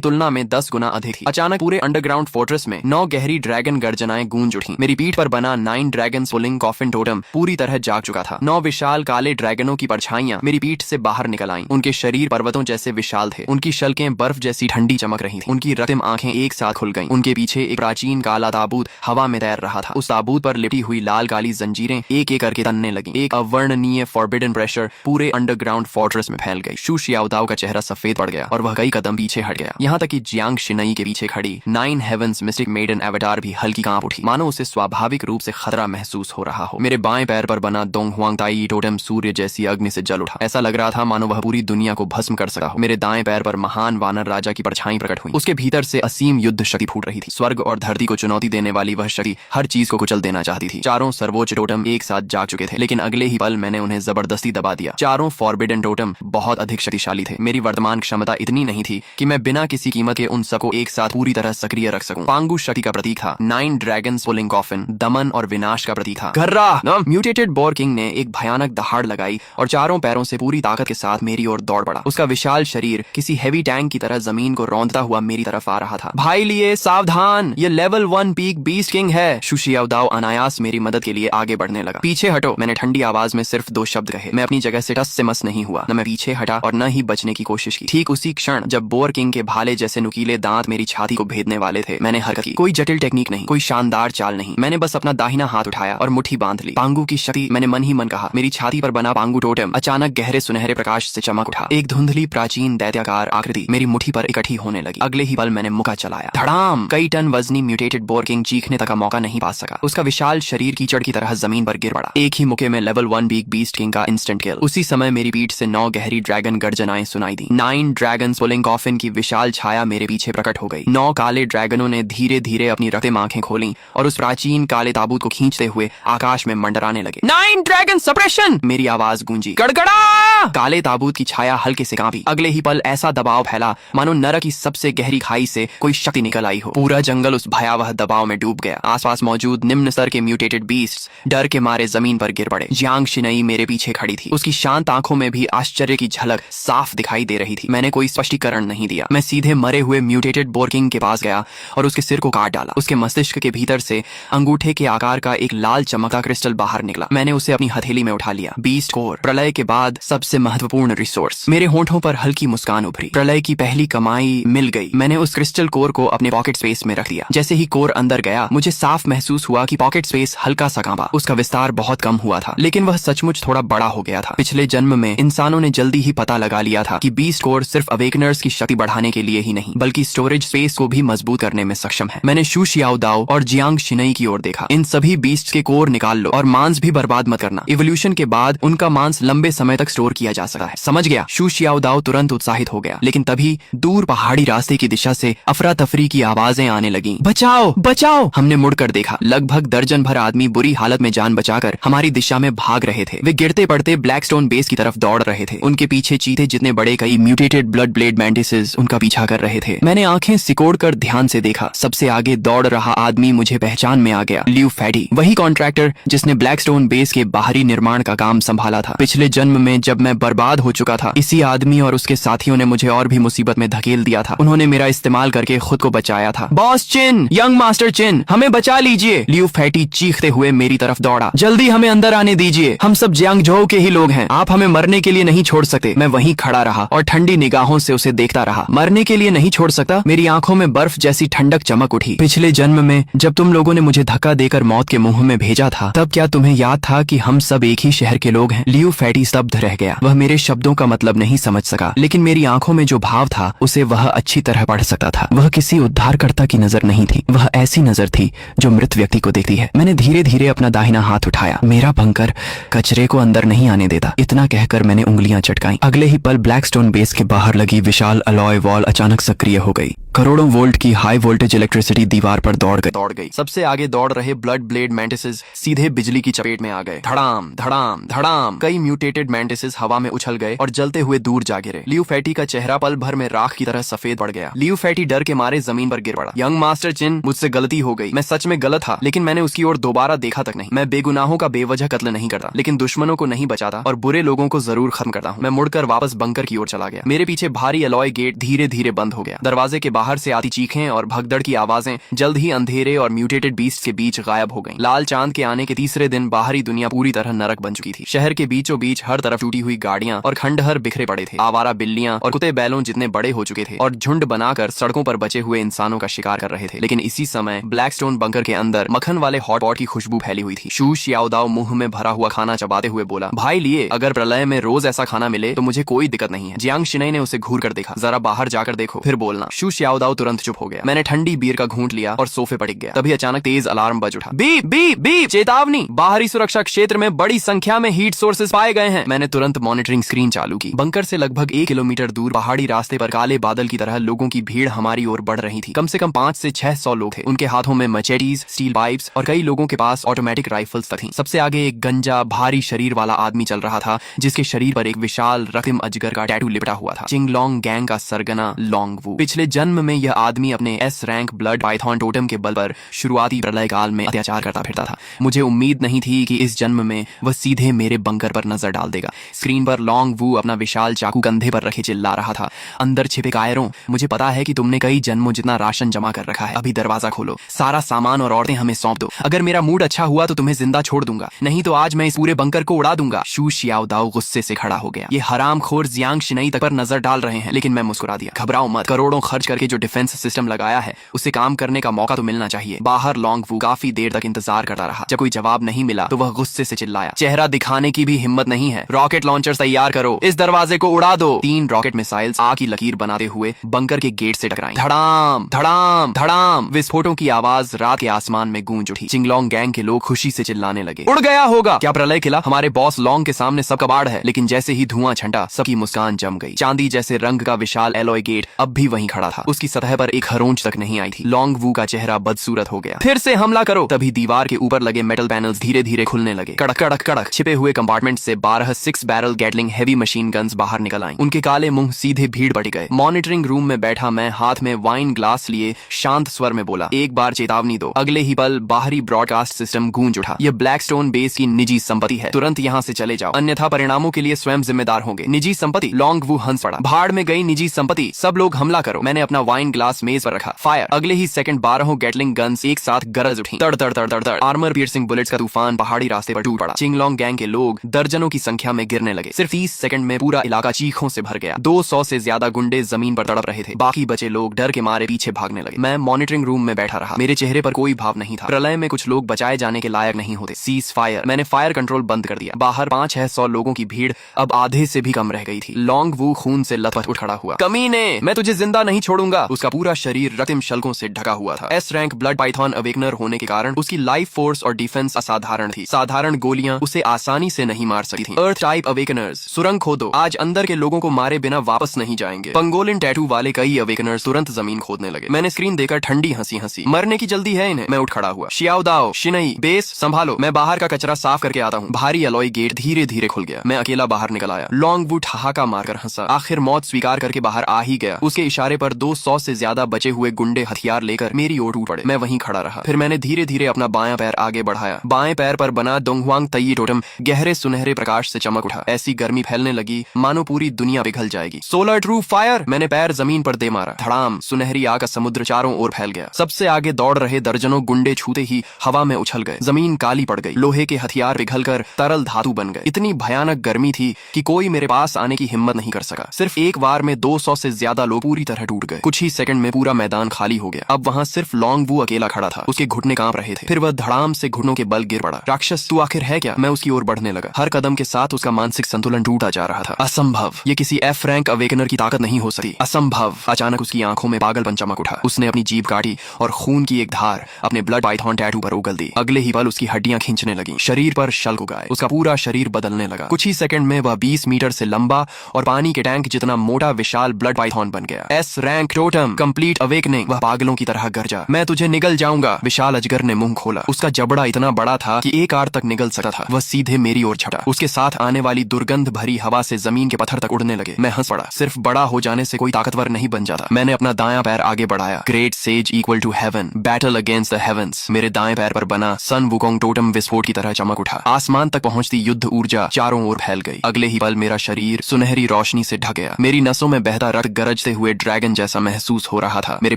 तुलना में 10 गुना अधिक थी। अचानक पूरे अंडरग्राउंड फोर्ट्रेस में 9 गहरी ड्रैगन गर्जनाएं गूंज उठी। मेरी पीठ पर बना 9 ड्रैगन पुलिंग कॉफिन टोटम पूरी तरह जाग चुका था। 9 विशाल काले ड्रैगनों की परछाइयां मेरी पीठ से बाहर निकल आईं। उनके शरीर पर्वतों जैसे विशाल थे। उनकी शल्कें बर्फ जैसी ठंडी चमक रही थी। उनकी रक्तिम आंखें एक साथ खुल गईं। उनके पीछे एक प्राचीन काला ताबूत हवा में तैर रहा था। उस ताबूत पर लिपटी हुई लाल काली जंजीरें एक एक करके तनने लगीं। एक अवर्णनीय फॉरबिडन प्रेशर पूरे अंडरग्राउंड फोर्ट्रेस में फैल गई। शू शियाओदाओ का चेहरा सफेद पड़ गया और वह कई कदम पीछे हट गया। यहाँ तक कि जियांग शिनई के पीछे खड़ी 9 हेवंस मिस्टिक मेडन एवेटार भी हल्की कांप उठी, मानो उसे स्वाभाविक रूप से खतरा महसूस हो रहा हो। मेरे बाएं पैर पर बना दोंग हुआंग ताई टोटम सूर्य जैसी अग्नि से जल उठा। ऐसा लग रहा था मानो वह पूरी दुनिया को भस्म कर सका हो। मेरे दाएं पैर पर महान वानर राजा की परछाई प्रकट हुई। उसके भीतर से असीम युद्ध शक्ति फूट रही थी। स्वर्ग और धरती को चुनौती देने वाली वह शक्ति हर चीज को कुचल देना चाहती थी। चारों सर्वोच्च टोटम एक साथ जाग चुके थे, लेकिन अगले ही पल मैंने उन्हें जबरदस्ती दबा दिया। चारों फॉरबिडन टोटम बहुत अधिक शक्तिशाली थे। मेरी वर्तमान क्षमता इतनी नहीं थी कि मैं बिना किसी कीमत के उन सबको एक साथ पूरी तरह सक्रिय रख सकूं। पांगु शक्ति का प्रतीक था। 9 ड्रैगन पुलिंग कॉफिन दमन और विनाश का प्रतीक था। घर्रा म्यूटेटेड बोर किंग ने एक भयानक दहाड़ लगाई और चारों पैरों से पूरी ताकत के साथ मेरी ओर दौड़ पड़ा। उसका विशाल शरीर किसी हैवी टैंक की तरह जमीन को रौंदता हुआ मेरी तरफ आ रहा था। भाई लिए सावधान, ये लेवल 1 पीक बीस्ट किंग है। शू शियाओदाओ अनायास मेरी मदद के लिए आगे बढ़ने लगा। पीछे हटो, मैंने ठंडी आवाज में सिर्फ 2 शब्द कहे। मैं अपनी जगह से टस से मस नहीं हुआ। न मैं पीछे हटा और न ही बचने की कोशिश की। ठीक उसी क्षण जब बोर किंग के भाले जैसे नुकीले दांत मेरी छाती को भेदने वाले थे, मैंने हरकत की। कोई जटिल टेक्निक नहीं, कोई शानदार चाल नहीं। मैंने बस अपना दाहिना हाथ उठाया और मुट्ठी बांध ली। पांगु की शक्ति, मैंने मन ही मन कहा। मेरी छाती पर बना पांगु टोटम अचानक गहरे सुनहरे प्रकाश से चमक उठा। एक धुंधली प्राचीन दैत्याकार आकृति मेरी मुट्ठी पर इकट्ठी होने लगी। अगले ही पल मैंने मुक्का चलाया। धड़ाम! कई टन वजनी म्यूटेटेड बोर किंग चीखने तक का मौका नहीं पा सका। उसका विशाल शरीर कीचड़ की तरह जमीन पर गिर पड़ा। एक ही मुक्के में लेवल 1 पीक बीस्ट किंग का इंस्टेंट किल। उसी समय मेरी पीठ से 9 गहरी ड्रैगन गर्जनाएं सुनाई दी। 9 ड्रैगन पुलिंग कॉफिन की विशाल छाया मेरे पीछे प्रकट हो गई। 9 काले ड्रैगनों ने धीरे धीरे अपनी रक्तिम आंखें खोली और उस प्राचीन काले ताबूत को खींचते हुए आकाश में मंडराने लगे। 9 ड्रैगन सप्रेशन! मेरी आवाज गूंजी। गड़गड़ा! काले ताबूत की छाया हल्के से कांपी। अगले ही पल ऐसा दबाव फैला मानो नरक की सबसे गहरी खाई से कोई शक्ति निकल आई हो। पूरा जंगल उस भयावह दबाव में डूब गया। आसपास मौजूद निम्न स्तर के म्यूटेटेड बीस्ट्स डर के मारे जमीन पर गिर पड़े। जियांग शिनई मेरे पीछे खड़ी थी। उसकी शांत आंखों में भी आश्चर्य की झलक साफ दिखाई दे रही थी। मैंने कोई स्पष्टीकरण नहीं दिया। मैं सीधे मरे हुए म्यूटेटेड बोर किंग के पास गया और उसके सिर को काट डाला। उसके मस्तिष्क के भीतर से अंगूठे के आकार का एक लाल चमकता क्रिस्टल बाहर निकला। मैंने उसे अपनी हथेली में उठा लिया। बीस्ट कोर, प्रलय के बाद सबसे महत्वपूर्ण रिसोर्स। मेरे होंठों पर हल्की मुस्कान उभरी। प्रलय की पहली कमाई मिल गई। मैंने उस क्रिस्टल कोर को अपने पॉकेट स्पेस में रख दिया। जैसे ही कोर अंदर गया, मुझे साफ महसूस हुआ कि पॉकेट स्पेस हल्का सा कांपा। उसका विस्तार बहुत कम हुआ था, लेकिन वह सचमुच थोड़ा बड़ा हो गया था। पिछले जन्म में इंसानों ने जल्दी ही पता लगा लिया था कि बीस्ट कोर सिर्फ अवेकनर्स की शक्ति बढ़ाने के लिए ही नहीं, बल्कि स्टोरेज स्पेस को भी मजबूत करने में सक्षम है। मैंने शू शियाओदाओ और जियांग शिनई की ओर देखा। इन सभी बीस्ट के कोर निकाल लो और मांस भी बर्बाद मत करना। इवोल्यूशन के बाद उनका मांस लंबे समय तक स्टोर किया जा सकता है। समझ गया? शू शियाओदाओ तुरंत उत्साहित हो गया, लेकिन तभी दूर पहाड़ी रास्ते की दिशा से अफरा तफरी की आवाजें आने लगीं। बचाओ बचाओ! हमने मुड़कर देखा। लगभग दर्जन भर आदमी बुरी हालत में जान बचाकर हमारी दिशा में भाग रहे थे। वे गिरते पड़ते ब्लैकस्टोन बेस की तरफ दौड़ रहे थे। उनके पीछे चीते जितने बड़े कई म्यूटेटेड ब्लड ब्लेड मैंटिसेस उनका पीछा कर रहे थे। मैंने आंखें सिकोड़कर ध्यान से देखा। सबसे आगे दौड़ रहा आदमी मुझे पहचान में आ गया। लियू फैटी, वही कॉन्ट्रैक्टर जिसने ब्लैकस्टोन बेस के बाहरी निर्माण का काम संभाला था। पिछले जन्म में जब मैं बर्बाद हो चुका था, इसी आदमी और उसके साथियों ने मुझे और भी मुसीबत में धकेल दिया था। उन्होंने मेरा इस्तेमाल करके खुद को बचाया था। बॉस चिन, यंग मास्टर चिन, हमें बचा लीजिए! लियू फैटी चीखते हुए मेरी तरफ दौड़ा। जल्दी हमें अंदर आने दीजिए, हम सब जियांगझोउ के ही लोग हैं। आप हमें मरने के लिए नहीं छोड़ सकते। मैं वहीं खड़ा रहा और ठंडी निगाहों से उसे देखता रहा। मरने के लिए नहीं छोड़ सकता? मेरी आंखों में बर्फ जैसी ठंडक चमक उठी। पिछले जन्म में जब तुम लोगों ने मुझे धक्का देकर मौत के मुंह में भेजा था, तब क्या तुम्हें याद था कि हम सब एक ही शहर के लोग हैं? लियू फैटी स्तब्ध रह गया। वह मेरे शब्दों का मतलब नहीं समझ सका, लेकिन मेरी आंखों में जो भाव था उसे वह अच्छी तरह पढ़ सकता था। वह किसी उद्धारकर्ता की नजर नहीं थी, वह ऐसी नजर थी जो मृत व्यक्ति को देखती है। मैंने धीरे धीरे अपना दाहिना हाथ उठाया। मेरा बंकर कचरे को अंदर नहीं आने देता, इतना कहकर मैंने उंगलियां चटकाई। अगले ही पल ब्लैकस्टोन बेस के बाहर लगी विशाल अलॉय वॉल अचानक सक्रिय हो गई। करोड़ों वोल्ट की हाई वोल्टेज इलेक्ट्रिसिटी दीवार पर दौड़ गई। सबसे आगे दौड़ रहे ब्लड ब्लेड मैंटिसेस सीधे बिजली की चपेट में आ गए। धड़ाम धड़ाम धड़ाम, कई म्यूटेटेड मैंटिसेस हवा में उछल गए और जलते हुए दूर जा गिरे। लियू फैटी का चेहरा पल भर में राख की तरह सफेद पड़ गया। लियू फैटी डर के मारे जमीन पर गिर पड़ा। यंग मास्टर चिन, मुझसे गलती हो गई, मैं सच में गलत था, लेकिन मैंने उसकी ओर दोबारा देखा तक नहीं। मैं बेगुनाहों का बेवजह कत्ल नहीं करता, लेकिन दुश्मनों को नहीं बचाता और बुरे लोगों को जरूर खत्म करता हूँ। मैं मुड़कर वापस बंकर की ओर चला गया। मेरे पीछे भारी अलॉय गेट धीरे धीरे बंद हो गया। दरवाजे के बाहर से आती चीखें और भगदड़ की आवाजें जल्द ही अंधेरे और म्यूटेटेड बीस्ट के बीच गायब हो गईं। लाल चांद के आने के तीसरे दिन बाहरी दुनिया पूरी तरह नरक बन चुकी थी। शहर के बीचों बीच हर तरफ टूटी हुई गाड़ियां और खंडहर बिखरे पड़े थे। आवारा बिल्लियां और कुत्ते बैलों जितने बड़े हो चुके थे और झुंड बनाकर सड़कों पर बचे हुए इंसानों का शिकार कर रहे थे। लेकिन इसी समय ब्लैकस्टोन बंकर के अंदर मक्खन वाले हॉट पॉट की खुशबू फैली हुई थी। शू शियाओदाओ मुंह में भरा हुआ खाना चबाते हुए बोला, भाई लिए, अगर प्रलय में रोज ऐसा खाना मिले तो मुझे कोई दिक्कत नहीं है। जियांग शिनई ने उसे घूर कर देखा। जरा बाहर जाकर देखो, फिर बोलना। शू शियाओदाओ तुरंत चुप हो गया। मैंने ठंडी बीयर का घूंट लिया और सोफे पर टिक गया। तभी अचानक तेज अलार्म बज उठा। बीप बीप बीप, चेतावनी, बाहरी सुरक्षा क्षेत्र में बड़ी संख्या में हीट सोर्सेज पाए गए हैं। मैंने तुरंत मॉनिटरिंग स्क्रीन चालू की। बंकर से लगभग 1 किलोमीटर दूर पहाड़ी रास्ते पर काले बादल की तरह लोगों की भीड़ हमारी ओर बढ़ रही थी। कम से कम 500 से 600 लोग थे। उनके हाथों में मचेटीज, स्टील पाइप्स और कई लोगों के पास ऑटोमेटिक राइफल्स तक थी। सबसे आगे एक गंजा भारी शरीर वाला आदमी चल रहा था, जिसके शरीर पर एक विशाल रक्तिम अजगर का टैटू लिपटा हुआ था। चिंगलोंग गैंग का सरगना लोंग वू। पिछले जन्म में यह आदमी अपने S rank blood Python totem के बल पर शुरुआती प्रलय काल में अत्याचार करता फिरता था। मुझे उम्मीद नहीं थी कि इस जन्म में वह सीधे मेरे बंकर पर नजर डाल देगा। स्क्रीन पर लोंग वू अपना विशाल चाकू कंधे पर रखे चिल्ला रहा था, अंदर छिपे कायरों, मुझे पता है कि तुमने कई जन्मों जितना राशन जमा कर रखा है। अभी दरवाजा खोलो, सारा सामान और औरतें हमें सौंप दो। अगर मेरा मूड अच्छा हुआ तो तुम्हें जिंदा छोड़ दूंगा, नहीं तो आज मैं इस पूरे बंकर को उड़ा दूंगा। शू शियाओदाओ गुस्से से खड़ा हो गया। ये हरामखोर जियांग शिनई तक पर नजर डाल रहे हैं। लेकिन मैं मुस्कुरा दिया। घबराओ मत, करोड़ों खर्च करके जो डिफेंस सिस्टम लगाया है उसे काम करने का मौका तो मिलना चाहिए। बाहर लोंग वू काफी देर तक इंतजार करता रहा। जब कोई जवाब नहीं मिला तो वह गुस्से से चिल्लाया, चेहरा दिखाने की भी हिम्मत नहीं है, रॉकेट लॉन्चर तैयार करो, इस दरवाजे को उड़ा दो। 3 रॉकेट मिसाइल्स आग की लकीर बनाते हुए बंकर के गेट से टकराई। धड़ाम धड़ाम धड़ाम, विस्फोटों की आवाज रात के आसमान में गूंज उठी। चिंगलोंग गैंग के लोग खुशी से चिल्लाने लगे, उड़ गया होगा। क्या प्रलय किला? हमारे बॉस लोंग के सामने सब कबाड़ है। लेकिन जैसे ही धुआं छंटा, सबकी मुस्कान जम गई। चांदी जैसे रंग का विशाल एलॉय गेट अब भी वहीं खड़ा था। उसकी सतह पर एक खरोंच तक नहीं आई थी। लोंग वू का चेहरा बदसूरत हो गया। फिर से हमला करो। तभी दीवार के ऊपर लगे मेटल पैनल्स धीरे धीरे खुलने लगे। कड़क कड़क कड़क, छिपे हुए कंपार्टमेंट से 12 6 barrel Gatling heavy machine guns बाहर निकल आईं। उनके काले मुंह सीधे भीड़ बढ़ गए। मॉनिटरिंग रूम में बैठा मैं हाथ में वाइन ग्लास लिए शांत स्वर में बोला, एक बार चेतावनी दो। अगले ही पल बाहरी ब्रॉडकास्ट सिस्टम गूंज उठा, यह ब्लैकस्टोन बेस की निजी संपत्ति है, तुरंत यहाँ से चले जाओ, अन्यथा परिणामों के लिए स्वयं जिम्मेदार होंगे। निजी संपत्ति? लोंग वू हंस पड़ा। भाड़ में गई निजी संपत्ति, सब लोग हमला करो। मैंने अपना वाइन ग्लास मेज पर रखा। फायर। अगले ही सेकंड 12 गैटलिंग गन्स एक साथ गरज उठी। तड़ तड़ तड़ तड़ तड़, आर्मर पियर्सिंग बुलेट्स का तूफान पहाड़ी रास्ते पर टूट पड़ा। चिंगलोंग गैंग के लोग दर्जनों की संख्या में गिरने लगे। सिर्फ 30 सेकंड में पूरा इलाका चीखों से भर गया। 200 से ज्यादा गुंडे जमीन पर तड़प रहे थे। बाकी बचे लोग डर के मारे पीछे भागने लगे। मैं मॉनिटरिंग रूम में बैठा रहा। मेरे चेहरे पर कोई भाव नहीं था। प्रलय में कुछ लोग बचाए जाने के लायक नहीं होते। Cease fire. मैंने फायर कंट्रोल बंद कर दिया। बाहर 500-600 लोगों की भीड़ अब आधे से भी कम रह गई थी। लोंग वू खून से लथपथ उठ खड़ा हुआ। कमीने, मैं तुझे जिंदा नहीं छोड़ूंगा। उसका पूरा शरीर रक्तिम शल्कों से ढका हुआ था। S rank blood Python awakener होने के कारण उसकी लाइफ फोर्स और डिफेंस असाधारण थी। साधारण गोलियां उसे आसानी से नहीं मार सकती थीं। अर्थ टाइप अवेकनर्स, सुरंग खोदो, आज अंदर के लोगों को मारे बिना वापस नहीं जाएंगे। पंगोलिन टैटू वाले कई अवेकनर्स तुरंत जमीन खोदने लगे। मैंने स्क्रीन देखकर ठंडी हंसी हंसी। मरने की जल्दी है इन्हें। मैं उठ खड़ा हुआ। शियाओदाओ, शिनई, बेस संभालो, मैं बाहर का कचरा साफ करके आता हूँ। भारी अलॉय गेट धीरे धीरे खुल गया। मैं अकेला बाहर निकल आया। लोंग वू ठहाका मारकर हंसा। आखिर मौत स्वीकार करके बाहर आ ही गया। उसके इशारे पर 200 से ज्यादा बचे हुए गुंडे हथियार लेकर मेरी ओर टूट पड़े। मैं वहीं खड़ा रहा। फिर मैंने धीरे धीरे अपना बायां पैर आगे बढ़ाया। बाएं पैर पर बना डोंगहुआंग तई टोटम गहरे सुनहरे प्रकाश से चमक उठा। ऐसी गर्मी फैलने लगी मानो पूरी दुनिया पिघल जाएगी। Solar true fire. मैंने पैर जमीन पर दे मारा। धड़ाम, सुनहरी आग का समुद्र चारों ओर फैल गया। सबसे आगे दौड़ रहे दर्जनों गुंडे छूते ही हवा में उछल गए। जमीन काली पड़ गई। लोहे के हथियार पिघलकर तरल धातु बन गए। इतनी भयानक गर्मी थी कि कोई मेरे पास आने की हिम्मत नहीं कर सका। सिर्फ एक बार में 200 से ज्यादा लोग पूरी तरह टूट गए। कुछ ही सेकंड में पूरा मैदान खाली हो गया। अब वहाँ सिर्फ लोंग वू अकेला खड़ा था। उसके घुटने कांप रहे थे। फिर वह धड़ाम से घुटनों के बल गिर पड़ा। राक्षस, तू आखिर है क्या? मैं उसकी ओर बढ़ने लगा। हर कदम के साथ उसका मानसिक संतुलन टूटा जा रहा था। असंभव, ये किसी एफ रैंक अवेकनर की ताकत नहीं हो सकती। असंभव। अचानक उसकी आंखों में पागलपन चमक उठा। उसने अपनी जीभ काटी और खून की एक धार अपने ब्लड पाइथन टैटू पर उगल दी। अगले ही पल उसकी हड्डियां खींचने लगी। शरीर पर शल्क उगाए। उसका पूरा शरीर बदलने लगा। कुछ ही सेकंड में वह 20 मीटर से लंबा और पानी के टैंक जितना मोटा विशाल ब्लड पाइथन बन गया। S rank totem complete awakening. वह पागलों की तरह गरजा, मैं तुझे निगल जाऊंगा। विशाल अजगर ने मुंह खोला। उसका जबड़ा इतना बड़ा था कि एक आर तक निगल सकता था। वह सीधे मेरी ओर झपटा। उसके साथ आने वाली दुर्गंध भरी हवा से जमीन के पत्थर तक उड़ने लगे। मैं हंस पड़ा। सिर्फ बड़ा हो जाने से कोई ताकतवर नहीं बन जाता। मैंने अपना दायां पैर आगे बढ़ाया। Great sage equal to heaven, battle against the heavens. मेरे दाएं पैर पर बना सन वुकोंग टोटम विस्फोट की तरह चमक उठा। आसमान तक पहुंचती युद्ध ऊर्जा चारों ओर फैल गई। अगले ही पल मेरा शरीर सुनहरी रोशनी से ढक गया। मेरी नसों में बहता रक्त गरजते हुए ड्रैगन जैसा महसूस हो रहा था। मेरे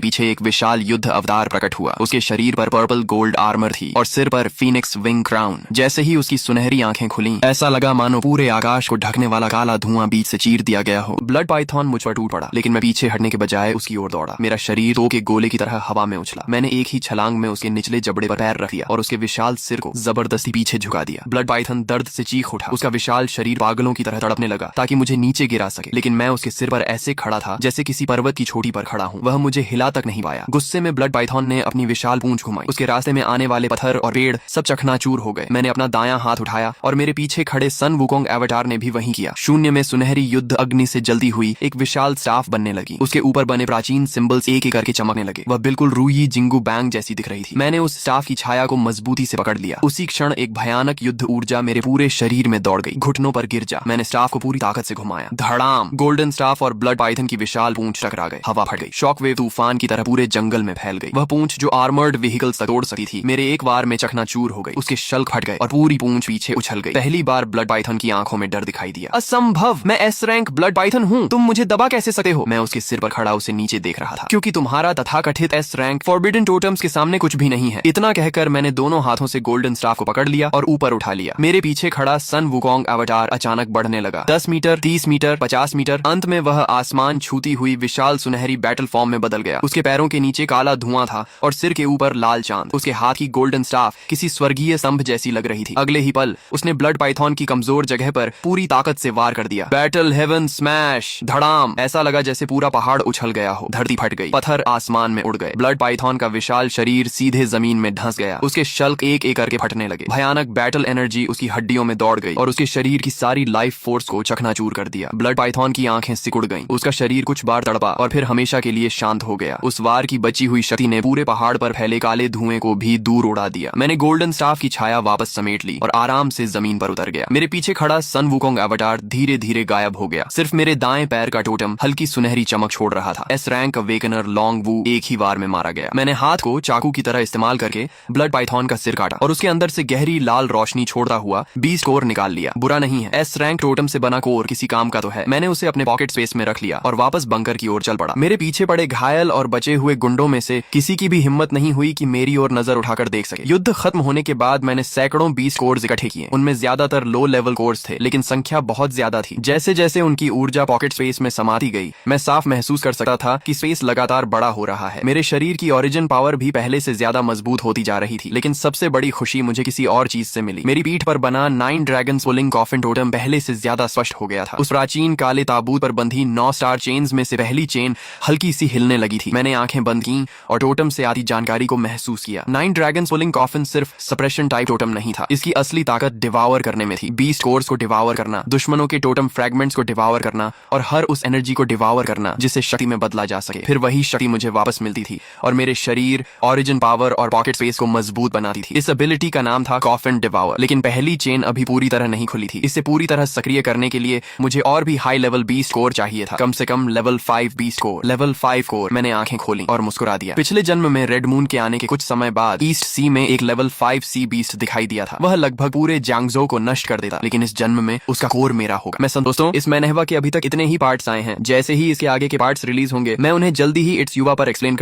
पीछे एक विशाल युद्ध अवतार प्रकट हुआ। उसके शरीर पर पर्पल गोल्ड आर्मर थी और सिर पर फीनिक्स विंग क्राउन। जैसे ही उसकी सुनहरी आंखें खुली, ऐसा लगा मानो पूरे आकाश को ढकने वाला काला धुआं बीच से चीर दिया गया हो। ब्लड पाइथन मुझ पर टूट पड़ा, लेकिन मैं पीछे हटने के बजाय उसकी ओर दौड़ा। मेरा शरीर तो के गोले की तरह हवा में उछला। मैंने एक ही छलांग में उसके निचले जबड़े पर पैर रख दिया और उसके विशाल सिर को जबरदस्ती पीछे झुका दिया। ब्लड पाइथन दर्द से चीख उठा। उसका विशाल शरीर पागलों की तरह तड़पने लगा ताकि मुझे नीचे गिरा सके, लेकिन मैं उसके सिर पर ऐसे खड़ा था जैसे किसी पर्वत की चोटी पर खड़ा हूँ। वह मुझे हिला तक नहीं पाया। गुस्से में ब्लड पाइथन ने अपनी विशाल पूंछ घुमाई। उसके रास्ते में आने वाले पत्थर और पेड़ सब चकनाचूर हो गए। मैंने अपना दायां हाथ उठाया और मेरे पीछे खड़े सन वुकोंग एवाटार ने भी वही किया। शून्य में सुनहरी युद्ध अग्नि से जलती हुई एक विशाल स्टाफ बनने लगी। उसके ऊपर बने प्राचीन सिंबल्स एक एक करके चमकने लगे। वह बिल्कुल रूई जिंगू बैंग जैसी दिख रही थी। मैंने उस स्टाफ की छाया को मजबूती से पकड़ लिया। उसी क्षण एक भयानक युद्ध ऊर्जा मेरे पूरे शरीर में दौड़ गई। घुटनों पर गिर जा। मैंने स्टाफ को पूरी ताकत से घुमाया। धड़ाम! गोल्डन स्टाफ और ब्लड पाइथन की विशाल पूंछ टकरा गए। हवा फट गई। शॉकवेव तूफान की तरह पूरे जंगल में फैल गई। वह पूंछ जो आर्मर्ड व्हीकल्स तक तोड़ सकती थी, मेरे एक बार में चकनाचूर हो गई। उसके शल्क फट गए और पूरी पूंछ पीछे उछल गई। पहली बार ब्लड पाइथन की आंखों में डर दिखाई दिया। असंभव! मैं एस रैंक ब्लड पाइथन हूँ। तुम मुझे दबा कैसे सकते हो? मैं उसके सिर पर खड़ा उसे नीचे देख रहा था। क्योंकि तुम्हारा तथाकथित एस रैंक फॉरबिडन टोटम्स के सामने कुछ भी नहीं है। इतना कहकर मैंने दोनों हाथों से गोल्डन स्टाफ को पकड़ लिया और ऊपर उठा लिया। मेरे पीछे खड़ा सन वुकोंग अवतार अचानक बढ़ने लगा। 10 मीटर, 30 मीटर, 50 मीटर। अंत में वह आसमान छूती हुई विशाल सुनहरी बैटल फॉर्म में बदल गया। उसके पैरों के नीचे काला धुआं था और सिर के ऊपर लाल चांद। उसके हाथ की गोल्डन स्टाफ किसी स्वर्गीय स्तंभ जैसी लग रही थी। अगले ही पल उसने ब्लड पाइथन की कमजोर जगह पर पूरी ताकत से वार कर दिया। Battle heaven smash! धड़ाम! ऐसा लगा जैसे पूरा पहाड़ उछल गया हो। धरती फट गई। पत्थर आसमान में उड़ गए। ब्लड पाइथन का विशाल शरीर सीधे जमीन में धंस गया। उसके शल्क एक एक करके फटने लगे। भयानक बैटल एनर्जी उसकी हड्डियों में दौड़ गई और उसके शरीर की सारी लाइफ फोर्स को चकनाचूर कर दिया। ब्लड पाइथन की आंखें सिकुड़ गईं। उसका शरीर कुछ बार तड़पा और फिर हमेशा के लिए शांत हो गया। उस वार की बची हुई शक्ति ने पूरे पहाड़ पर फैले काले धुएं को भी दूर उड़ा दिया। मैंने गोल्डन स्टाफ की छाया वापस समेट ली और आराम से जमीन पर उतर गया। मेरे पीछे खड़ा सन वुकोंग अवतार धीरे धीरे गायब हो गया। सिर्फ मेरे दाएं पैर का टोटम हल्की सुनहरी चमक छोड़ रहा था। एस रैंक अवेकनर लॉन्ग वू एक ही वार में मारा गया। मैंने हाथ को चाकू की तरह इस्तेमाल करके ब्लड पाइथन का सिर काटा और उसके अंदर से गहरी लाल रोशनी छोड़ता हुआ 20 कोर निकाल लिया। बुरा नहीं है, एस रैंक टोटम से बना कोर किसी काम का तो है। मैंने उसे अपने पॉकेट स्पेस में रख लिया और वापस बंकर की ओर चल पड़ा। मेरे पीछे पड़े घायल और बचे हुए गुंडों में से किसी की भी हिम्मत नहीं हुई कि मेरी ओर नजर उठाकर देख सके। युद्ध खत्म होने के बाद मैंने सैकड़ों 20 कोर्स इकट्ठे किए। उनमें ज्यादातर लो लेवल कोर्स थे, लेकिन संख्या बहुत ज्यादा थी। जैसे जैसे उनकी ऊर्जा पॉकेट स्पेस में समाती गई, मैं साफ महसूस कर सकता था कि स्पेस लगातार बड़ा हो रहा है। मेरे शरीर की ओरिजिन पावर भी पहले से ज्यादा मजबूत होती जा रही थी। लेकिन सबसे बड़ी खुशी मुझे किसी और चीज से मिली। मेरी पीठ पर बना 9 ड्रैगन पुलिंग कॉफिन टोटम पहले से ज्यादा स्पष्ट हो गया था। उस प्राचीन काले ताबूत पर बंधी 9 स्टार चेन्स में से पहली चेन हल्की सी हिलने लगी थी। मैंने आंखें बंद की और टोटम से आती जानकारी को महसूस किया। 9 ड्रैगन पुलिंग कॉफिन सिर्फ सप्रेशन टाइप टोटम नहीं था। इसकी असली ताकत डिवावर करने में थी। 20 कोर्स को डिवावर करना, दुश्मनों के टोटम फ्रैगमेंट्स को डिवावर करना और हर उस एनर्जी को डिवावर करना जिसे शक्ति में बदला जा सके। फिर वही शक्ति मुझे वापस मिलती थी और मेरे शरीर, ओरिजिन पावर और पॉकेट स्पेस को मजबूत बनाती थी। इस एबिलिटी का नाम था कॉफिन डिवावर। लेकिन पहली चेन अभी पूरी तरह नहीं खुली थी। इसे पूरी तरह सक्रिय करने के लिए मुझे और भी हाई लेवल बीस्ट कोर चाहिए था। कम से कम level 5 beast core. Level 5 core. मैंने आंखें खोली और मुस्कुरा दिया। पिछले जन्म में रेड मून के आने के कुछ समय बाद ईस्ट सी में एक लेवल 5 सी बीस्ट दिखाई दिया था। वह लगभग पूरे जांगजो को नष्ट कर देता, लेकिन इस जन्म में उसका कोर मेरा होगा। दोस्तों, इस मैनहवा के अभी तक इतने ही पार्ट्स आए हैं। जैसे ही इसके आगे के पार्ट्स रिलीज होंगे, मैं उन्हें जल्दी ही इट्स युवा पर एक्सप्लेन